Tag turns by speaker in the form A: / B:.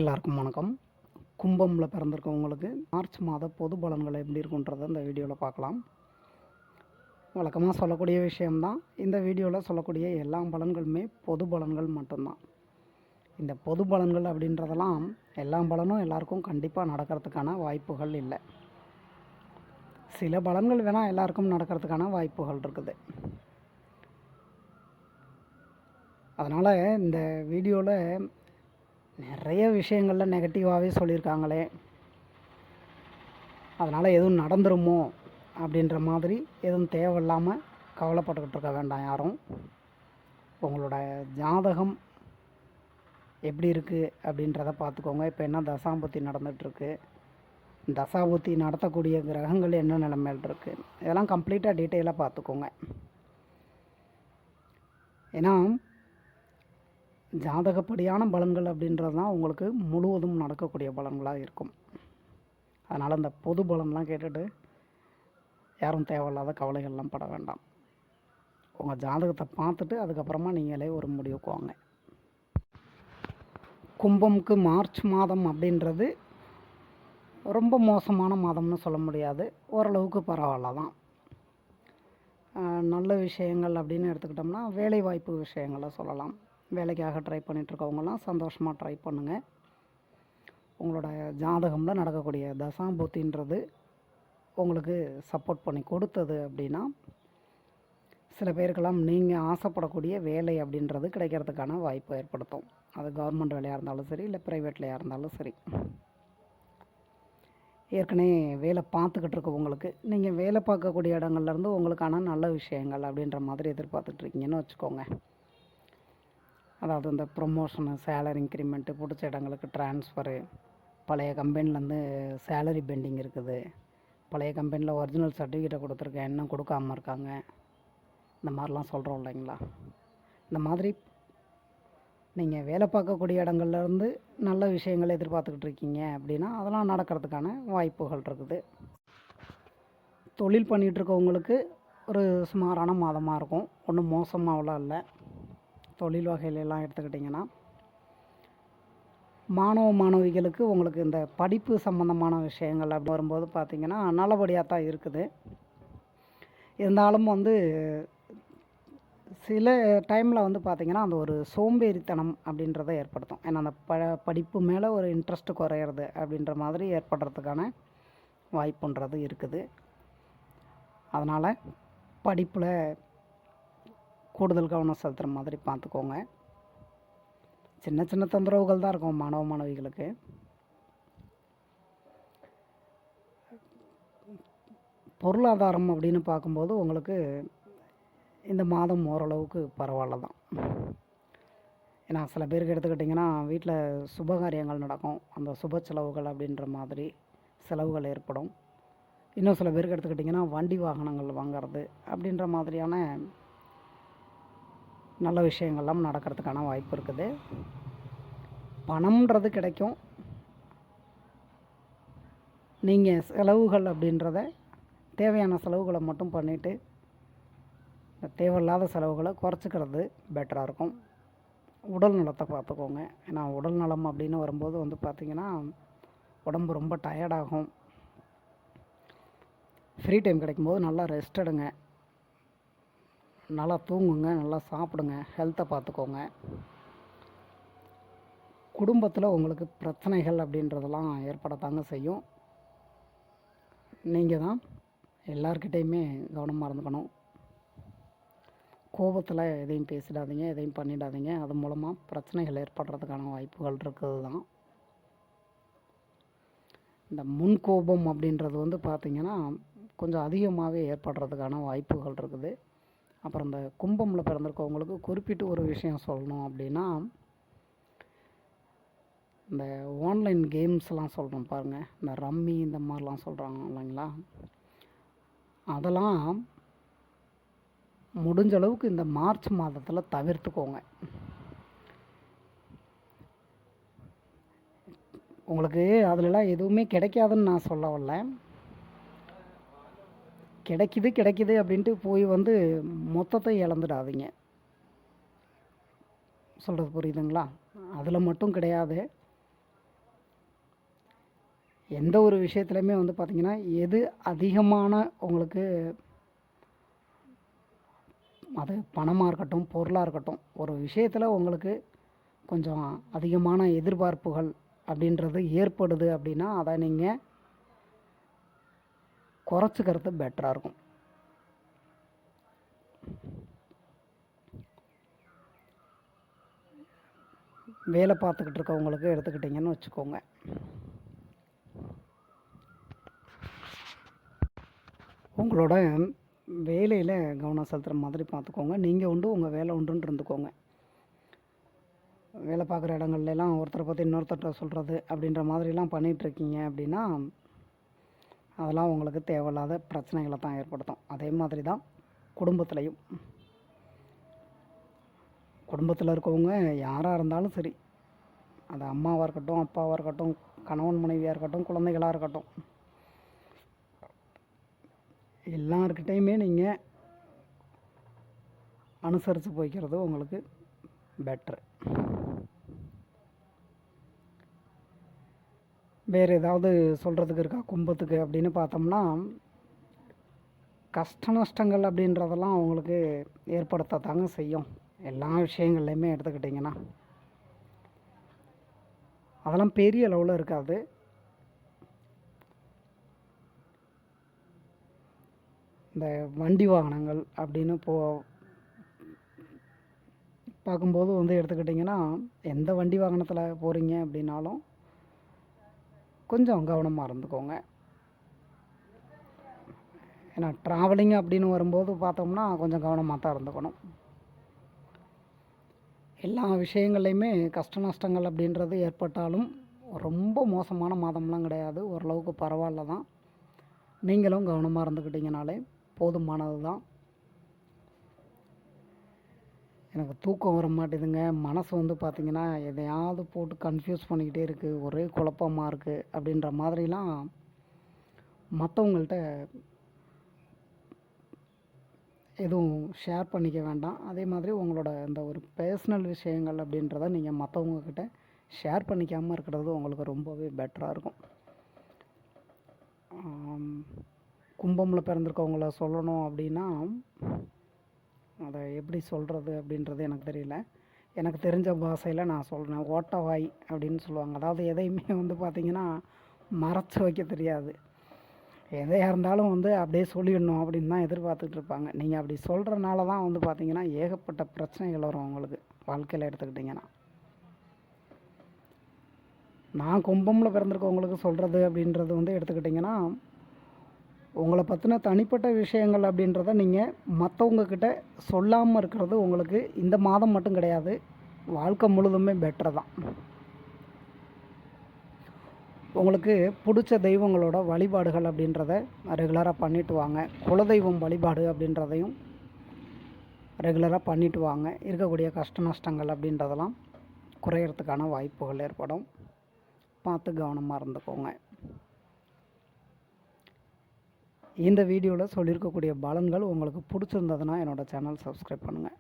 A: எல்லாருக்கும் வணக்கம். கும்பமில் பிறந்திருக்கவங்களுக்கு மார்ச் மாத பொது பலன்கள் எப்படி இருக்குன்றதை இந்த வீடியோவில் பார்க்கலாம். வழக்கமாக சொல்லக்கூடிய விஷயம்தான். இந்த வீடியோவில் சொல்லக்கூடிய எல்லா பலன்களுமே பொது பலன்கள் மட்டும்தான். இந்த பொது பலன்கள் அப்படின்றதெல்லாம் எல்லா பலனும் எல்லாருக்கும் கண்டிப்பாக நடக்கிறதுக்கான வாய்ப்புகள் இல்லை. சில பலன்கள் வேணால் எல்லாருக்கும் நடக்கிறதுக்கான வாய்ப்புகள் இருக்குது. அதனால் இந்த வீடியோவில் நிறைய விஷயங்களில் நெகட்டிவாகவே சொல்லியிருக்காங்களே, அதனால் எதுவும் நடந்துருமோ அப்படின்ற மாதிரி எதுவும் தேவையில்லாமல் கவலைப்பட்டுக்கிட்டு இருக்க வேண்டாம் யாரும். உங்களோட ஜாதகம் எப்படி இருக்குது அப்படின்றத பார்த்துக்கோங்க. இப்போ என்ன தசாபுத்தி நடந்துகிட்ருக்கு, தசாபுத்தி நடத்தக்கூடிய கிரகங்கள் என்ன நிலைமையில் இருக்குது, இதெல்லாம் கம்ப்ளீட்டாக டீட்டெயிலாக பார்த்துக்கோங்க. ஏன்னா ஜாதகப்படியான பலன்கள் அப்படின்றது தான் உங்களுக்கு முழுவதும் நடக்கக்கூடிய பலன்களாக இருக்கும். அதனால் அந்த பொது பலன்லாம் கேட்டுட்டு யாரும் தேவையில்லாத கவலைகள்லாம் பட வேண்டாம். உங்கள் ஜாதகத்தை பார்த்துட்டு அதுக்கப்புறமா நீங்களே ஒரு முடிவுக்கு வாங்க. கும்பமுக்கு மார்ச் மாதம் அப்படின்றது ரொம்ப மோசமான மாதம்னு சொல்ல முடியாது, ஓரளவுக்கு பரவாயில்ல தான். நல்ல விஷயங்கள் அப்படின்னு எடுத்துக்கிட்டோம்னா வேலைவாய்ப்பு விஷயங்களை சொல்லலாம். வேலைக்காக ட்ரை பண்ணிகிட்ருக்கவங்களாம் சந்தோஷமாக ட்ரை பண்ணுங்கள். உங்களோட ஜாதகமில் நடக்கக்கூடிய தசாபுத்தின்றது உங்களுக்கு சப்போர்ட் பண்ணி கொடுத்தது அப்படின்னா சில பேருக்கெல்லாம் நீங்கள் ஆசைப்படக்கூடிய வேலை அப்படின்றது கிடைக்கிறதுக்கான வாய்ப்பு ஏற்படுத்தும். அது கவர்மெண்ட் வேலையாக இருந்தாலும் சரி, இல்லை ப்ரைவேட்லையாக இருந்தாலும் சரி. ஏற்கனவே வேலை பார்த்துக்கிட்டு இருக்கவங்களுக்கு நீங்கள் வேலை பார்க்கக்கூடிய இடங்கள்லேருந்து உங்களுக்கான நல்ல விஷயங்கள் அப்படின்ற மாதிரி எதிர்பார்த்துட்ருக்கீங்கன்னு வச்சுக்கோங்க. அதாவது இந்த ப்ரொமோஷனு, சேலரி இன்க்ரிமெண்ட்டு, பிடிச்ச இடங்களுக்கு ட்ரான்ஸ்ஃபரு, பழைய கம்பெனிலேருந்து சேலரி பெண்டிங் இருக்குது, பழைய கம்பெனியில் ஒரிஜினல் சர்டிஃபிகேட்டை கொடுத்துருக்கேன் இன்னும் கொடுக்காமல் இருக்காங்க, இந்த மாதிரிலாம் சொல்கிறோம் இல்லைங்களா. இந்த மாதிரி நீங்கள் வேலை பார்க்கக்கூடிய இடங்கள்லேருந்து நல்ல விஷயங்களை எதிர்பார்த்துக்கிட்டு இருக்கீங்க அப்படின்னா அதெல்லாம் நடக்கிறதுக்கான வாய்ப்புகள் இருக்குது. தொழில் பண்ணிகிட்ருக்கவங்களுக்கு ஒரு சுமாரான மாதமாக இருக்கும், ஒன்றும் மோசமாகலாம் இல்லை. தொழில் வகையிலெல்லாம் எடுத்துக்கிட்டிங்கன்னா மாணவிகளுக்கு உங்களுக்கு இந்த படிப்பு சம்மந்தமான விஷயங்கள் அப்படி வரும்போது பார்த்திங்கன்னா நல்லபடியாக தான் இருக்குது. இருந்தாலும் சில டைமில் பார்த்திங்கன்னா அந்த ஒரு சோம்பேறித்தனம் அப்படின்றத ஏற்படுத்தும். ஏன்னா அந்த படிப்பு மேலே ஒரு இன்ட்ரெஸ்ட்டு குறையிறது அப்படின்ற மாதிரி ஏற்படுறதுக்கான வாய்ப்புன்றது இருக்குது. அதனால் படிப்பில் கூடுதல் கவனம் செலுத்துகிற மாதிரி பார்த்துக்கோங்க. சின்ன சின்ன தொந்தரவுகள் தான் இருக்கும் மாணவிகளுக்கு. பொருளாதாரம் அப்படின்னு பார்க்கும்போது உங்களுக்கு இந்த மாதம் ஓரளவுக்கு பரவாயில்ல தான். ஏன்னா சில பேருக்கு எடுத்துக்கிட்டிங்கன்னா வீட்டில் சுபகாரியங்கள் நடக்கும், அந்த சுப செலவுகள் அப்படின்ற மாதிரி செலவுகள் ஏற்படும். இன்னும் சில பேருக்கு எடுத்துக்கிட்டிங்கன்னா வண்டி வாகனங்கள் வாங்கிறது அப்படின்ற மாதிரியான நல்ல விஷயங்கள்லாம் நடக்கிறதுக்கான வாய்ப்பு இருக்குது. பணம்ன்றது கிடைக்கும். நீங்கள் செலவுகள் அப்படின்றத தேவையான செலவுகளை மட்டும் பண்ணிவிட்டு தேவையில்லாத செலவுகளை குறைச்சிக்கிறது பெட்டராக இருக்கும். உடல் நலத்தை பார்த்துக்கோங்க. ஏன்னா உடல் நலம் அப்படின்னு வரும்போது பார்த்திங்கன்னா உடம்பு ரொம்ப டயர்டாகும். ஃப்ரீ டைம் கிடைக்கும்போது நல்லா ரெஸ்ட் எடுங்க, நல்லா தூங்குங்க, நல்லா சாப்பிடுங்க, ஹெல்த்தை பார்த்துக்கோங்க. குடும்பத்தில் உங்களுக்கு பிரச்சனைகள் அப்படின்றதெல்லாம் ஏற்படத்தாங்க செய்யும். நீங்கள் தான் எல்லார்கிட்டையுமே கவனமாக இருந்துக்கணும். கோபத்தில் எதையும் பேசிடாதீங்க, எதையும் பண்ணிடாதீங்க. அது மூலமாக பிரச்சனைகள் ஏற்படுறதுக்கான வாய்ப்புகள் இருக்குது தான். இந்த முன்கோபம் அப்படின்றது பார்த்திங்கன்னா கொஞ்சம் அதிகமாகவே ஏற்படுறதுக்கான வாய்ப்புகள் இருக்குது. அப்புறம் இந்த கும்பமில் பிறந்திருக்கவங்களுக்கு குறிப்பிட்டு ஒரு விஷயம் சொல்லணும் அப்படின்னா இந்த ஆன்லைன் கேம்ஸ்லாம் சொல்கிறோம் பாருங்கள், இந்த ரம்மி இந்த மாதிரிலாம் சொல்கிறாங்க இல்லைங்களா, அதெல்லாம் முடிஞ்ச அளவுக்கு இந்த மார்ச் மாதத்தில் தவிர்த்துக்கோங்க. உங்களுக்கு அதிலலாம் எதுவுமே கிடைக்காதுன்னு நான் சொல்ல வரல. கிடைக்குது அப்படின்ட்டு போய் மொத்தத்தை இழந்துடாதீங்க. சொல்கிறது புரியுதுங்களா? அதில் மட்டும் கிடையாது, எந்த ஒரு விஷயத்துலையுமே வந்து பார்த்திங்கன்னா எது அதிகமான உங்களுக்கு அது பணமாக இருக்கட்டும் பொருளாக இருக்கட்டும் ஒரு விஷயத்தில் உங்களுக்கு கொஞ்சம் அதிகமான எதிர்பார்ப்புகள் அப்படின்றது ஏற்படுது அப்படின்னா அதை நீங்கள் குறைச்சிக்கிறது பெட்டராக இருக்கும். வேலை பார்த்துக்கிட்டு இருக்கவங்களுக்கு எடுத்துக்கிட்டிங்கன்னு வச்சுக்கோங்க, உங்களோட வேலையில் கவனம் செலுத்துகிற மாதிரி பார்த்துக்கோங்க. நீங்கள் உண்டு உங்கள் வேலை உண்டுன்னு இருந்துக்கோங்க. வேலை பார்க்குற இடங்கள்லாம் ஒருத்தரை பற்றி இன்னொருத்தர்கிட்ட சொல்கிறது அப்படின்ற மாதிரிலாம் பண்ணிகிட்ருக்கீங்க அப்படின்னா அதெல்லாம் உங்களுக்கு தேவையில்லாத பிரச்சனைகளை தான் ஏற்படுத்தும். அதே மாதிரி தான் குடும்பத்துலேயும், குடும்பத்தில் இருக்கவங்க யாராக இருந்தாலும் சரி, அது அம்மாவாக இருக்கட்டும், அப்பாவாக இருக்கட்டும், கணவன் மனைவியாக இருக்கட்டும், குழந்தைகளாக இருக்கட்டும், எல்லார்கிட்டையுமே நீங்கள் அனுசரித்து போய்க்கிறது உங்களுக்கு பெட்ரு. வேறு ஏதாவது சொல்கிறதுக்கு இருக்கா கும்பத்துக்கு அப்படின்னு பார்த்தோம்னா, கஷ்ட நஷ்டங்கள் அப்படின்றதெல்லாம் அவங்களுக்கு ஏற்படுத்தத்தாங்க செய்யும். எல்லா விஷயங்கள்லையுமே எடுத்துக்கிட்டிங்கன்னா அதெல்லாம் பெரிய அளவில் இருக்காது. இந்த வண்டி வாகனங்கள் அப்படின்னு பார்க்கும்போது வந்து எடுத்துக்கிட்டிங்கன்னா எந்த வண்டி வாகனத்தில் போகிறீங்க அப்படின்னாலும் கொஞ்சம் கவனமாக இருந்துக்கோங்க. ஏன்னா ட்ராவலிங் அப்படின்னு வரும்போது பார்த்தோம்னா கொஞ்சம் கவனமாக தான் இருந்துக்கணும். எல்லா விஷயங்கள்லையுமே கஷ்ட நஷ்டங்கள் அப்படின்றது ஏற்பட்டாலும் ரொம்ப மோசமான மாதம்லாம் கிடையாது, ஓரளவுக்கு பரவாயில்ல தான். நீங்களும் கவனமாக இருந்துக்கிட்டிங்கனாலே போதுமானது தான். எனக்கு தூக்கம் வர மாட்டேதுங்க, மனசு வந்து பார்த்திங்கன்னா எதையாவது போட்டு கன்ஃபியூஸ் பண்ணிக்கிட்டே இருக்குது, ஒரே குழப்பமாக இருக்குது அப்படின்ற மாதிரிலாம் மற்றவங்கள்ட்ட எதுவும் ஷேர் பண்ணிக்க வேண்டாம். அதே மாதிரி உங்களோட இந்த ஒரு பர்சனல் விஷயங்கள் அப்படின்றத நீங்கள் மற்றவங்கக்கிட்ட ஷேர் பண்ணிக்காமல் இருக்கிறது உங்களுக்கு ரொம்பவே பெட்டராக இருக்கும். கும்பமில் பிறந்திருக்கவங்கள சொல்லணும் அப்படின்னா அதை எப்படி சொல்கிறது அப்படின்றது எனக்கு தெரியல. எனக்கு தெரிஞ்ச பாஷையில் நான் சொல்கிறேன். ஓட்டவாய் அப்படின்னு சொல்லுவாங்க. அதாவது எதையுமே வந்து பார்த்திங்கன்னா மறைச்சி வைக்க தெரியாது, எதையாக இருந்தாலும் வந்து அப்படியே சொல்லிடணும் அப்படின்னு தான் எதிர்பார்த்துட்டு இருப்பாங்க. நீங்கள் அப்படி சொல்கிறனால தான் வந்து பார்த்திங்கன்னா ஏகப்பட்ட பிரச்சனைகள் வரும் உங்களுக்கு வாழ்க்கையில் எடுத்துக்கிட்டிங்கன்னா. நான் கும்பமில் பிறந்திருக்கவங்களுக்கு சொல்கிறது அப்படின்றது வந்து எடுத்துக்கிட்டிங்கன்னா உங்களை பற்றின தனிப்பட்ட விஷயங்கள் அப்படின்றத நீங்கள் மற்றவங்கக்கிட்ட சொல்லாமல் இருக்கிறது உங்களுக்கு இந்த மாதம் மட்டும் கிடையாது, வாழ்க்கை முழுதுமே பெட்டர் தான். உங்களுக்கு பிடிச்ச தெய்வங்களோட வழிபாடுகள் அப்படின்றத ரெகுலராக பண்ணிட்டு வாங்க. குலதெய்வம் வழிபாடு அப்படின்றதையும் ரெகுலராக பண்ணிட்டு வாங்க. இருக்கக்கூடிய கஷ்ட நஷ்டங்கள் அப்படின்றதெல்லாம் குறையறதுக்கான வாய்ப்புகள் ஏற்படும். பார்த்து கவனமாக இருந்துக்கோங்க. இந்த வீடியோவில் சொல்லியிருக்கக்கூடிய பலன்கள் உங்களுக்கு பிடிச்சிருந்ததுன்னா என்னோடய சேனல் சப்ஸ்கிரைப் பண்ணுங்கள்.